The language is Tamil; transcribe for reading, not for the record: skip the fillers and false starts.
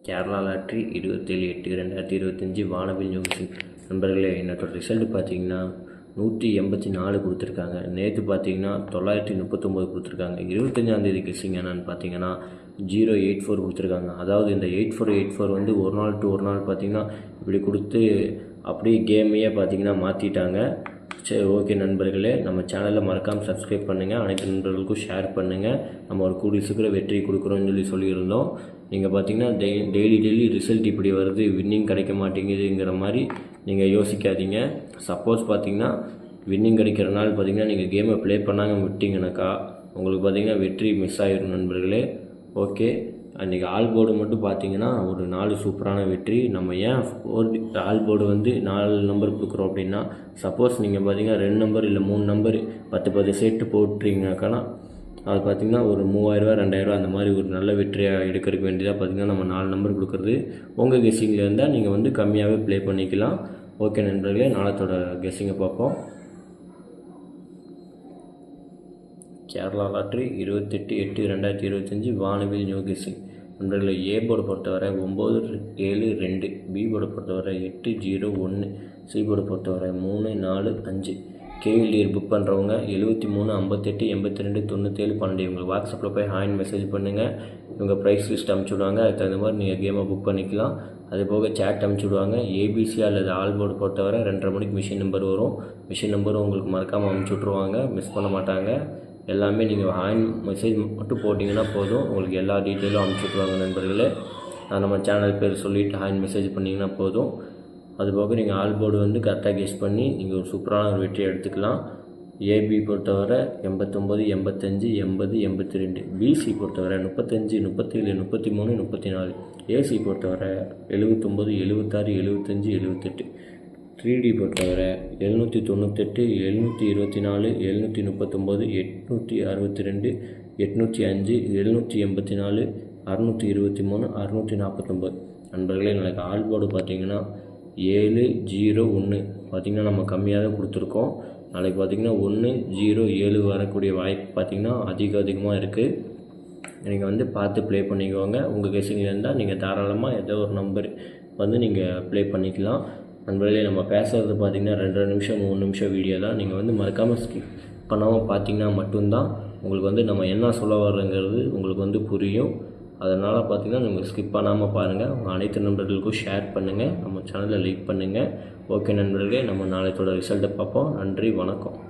கேரளா லாட்ரி 27/8/2025 வானவில் நியூஸ். நண்பர்களே, என்னோட ரிசல்ட் பார்த்தீங்கன்னா 184 கொடுத்துருக்காங்க. நேற்று பார்த்தீங்கன்னா 939 கொடுத்துருக்காங்க. 25ஆந்தேதி கெஸ்ஸிங் என்னன்னு பார்த்தீங்கன்னா 084 கொடுத்துருக்காங்க. அதாவது இந்த 8484 வந்து ஒரு நாள் டு ஒரு நாள் பார்த்தீங்கன்னா இப்படி கொடுத்து அப்படியே கேமையே பார்த்தீங்கன்னா மாற்றிட்டாங்க. சரி, ஓகே நண்பர்களே, நம்ம சேனலில் மறக்காமல் சப்ஸ்கிரைப் பண்ணுங்கள், அனைத்து நண்பர்களுக்கும் ஷேர் பண்ணுங்கள். நம்ம ஒரு கூடிய சீக்கிரம் வெற்றி கொடுக்குறோன்னு சொல்லியிருந்தோம். நீங்கள் பார்த்தீங்கன்னா டெய்லி ரிசல்ட் இப்படி வருது, வின்னிங் கிடைக்க மாட்டேங்குதுங்கிற மாதிரி நீங்கள் யோசிக்காதீங்க. சப்போஸ் பார்த்தீங்கன்னா வின்னிங் கிடைக்கிற நாள் பார்த்தீங்கன்னா நீங்கள் கேமை ப்ளே பண்ணாமல் விட்டிங்கனாக்கா உங்களுக்கு பார்த்தீங்கன்னா வெற்றி மிஸ் ஆகிடும் நண்பர்களே. ஓகே, அன்றைக்கி ஆல் போர்டு மட்டும் பார்த்தீங்கன்னா ஒரு 4 சூப்பரான வெற்றி. நம்ம ஏன் ஆல் போர்டு வந்து 4 நம்பர் கொடுக்குறோம் அப்படின்னா, சப்போஸ் நீங்கள் பார்த்தீங்கன்னா 2 நம்பர் இல்லை 3 நம்பர் 10 சேர்த்து போட்டுறீங்கனாக்கானா அது பார்த்திங்கன்னா ஒரு 3000 2000 அந்த மாதிரி ஒரு நல்ல வெற்றியாக எடுக்கிறதுக்கு வேண்டியதாக பார்த்திங்கன்னா நம்ம 4 நம்பர் கொடுக்குறது. உங்கள் கெஸ்ஸிங்கில் இருந்தால் நீங்கள் வந்து கம்மியாகவே ப்ளே பண்ணிக்கலாம். ஓகே நண்பர்களே, நாளத்தோட கெஸ்ஸிங்கை பார்ப்போம். கேரளா லாட்ரி 28/8/2025 வானவில் நியூ கெஸ்ஸிங். நண்பர்களை ஏ போர்டு பொறுத்தவரை 972, பி போர்டு பொறுத்தவரை 801, சி போர்டு பொறுத்தவரை 345. கேஎல்டிஆர் புக் பண்ணுறவங்க 73 58 82 97 12 உங்களுக்கு வாட்ஸ்அப்பில் போய் ஹாயின் மெசேஜ் பண்ணுங்கள். இவங்க ப்ரைஸ் லிஸ்ட் அனுப்பிச்சுடுவாங்க. அதுக்கு தகுந்த மாதிரி நீங்கள் கேமை புக் பண்ணிக்கலாம். அது போக சேட் அனுப்பிச்சுடுவாங்க. ஏபிசி அல்லது ஆல் போர்டு பொறுத்தவரை 2:30 மணிக்கு மிஷின் நம்பர் வரும். மிஷின் நம்பரும் உங்களுக்கு மறக்காமல் அனுப்பிச்சுட்ருவாங்க, மிஸ் பண்ண மாட்டாங்க. எல்லாமே நீங்கள் ஹாயின் மெசேஜ் மட்டும் போட்டிங்கன்னா போதும், உங்களுக்கு எல்லா டீட்டெயிலும் அனுப்பிச்சுட்ருவாங்க நண்பர்களே. நம்ம சேனல் பேர் சொல்லிவிட்டு ஹாயின் மெசேஜ் பண்ணிங்கன்னா போதும். அதுபோக நீங்கள் ஆல் போர்டு வந்து கரெக்டாக கெஸ் பண்ணி நீங்கள் ஒரு சூப்பரான ஒரு வெற்றியை எடுத்துக்கலாம். ஏபி பொறுத்தவரை 89 85 80 82, பிசி பொறுத்தவரை 35 37 33 34, ஏசி பொறுத்தவரை 79 76 75 78, 3D பொறுத்தவரை 798 724 739 862 805 784 623 649. நண்பர்களே, எனக்கு ஆல் போர்டு பார்த்தீங்கன்னா 701 பார்த்திங்கன்னா நம்ம கம்மியாக தான் கொடுத்துருக்கோம். நாளைக்கு பார்த்திங்கன்னா 107 வரக்கூடிய வாய்ப்பு பார்த்திங்கன்னா அதிகமாக இருக்குது. நீங்கள் வந்து பார்த்து ப்ளே பண்ணிக்கோங்க. உங்கள் கெஸ்ஸிங்கில் இருந்தால் நீங்கள் தாராளமாக ஏதோ ஒரு நம்பர் வந்து நீங்கள் ப்ளே பண்ணிக்கலாம். நண்பர்களே, நம்ம பேசுகிறது பார்த்திங்கன்னா 2 நிமிஷம் 3 நிமிஷம் வீடியோ தான். நீங்கள் வந்து மறக்காமல் ஸ்கிப் பண்ணாமல் பார்த்தீங்கன்னா மட்டும்தான் உங்களுக்கு வந்து நம்ம என்ன சொல்ல வர்றோங்கிறது உங்களுக்கு வந்து புரியும். அதனால் பார்த்திங்கன்னா நீங்கள் ஸ்கிப் பண்ணாமல் பாருங்கள். உங்கள் அனைத்து நண்பர்களுக்கும் ஷேர் பண்ணுங்கள், நம்ம சேனலை லைக் பண்ணுங்கள். ஓகே நண்பர்களே, நம்ம நாளைக்கோட ரிசல்ட்டை பார்ப்போம். நன்றி, வணக்கம்.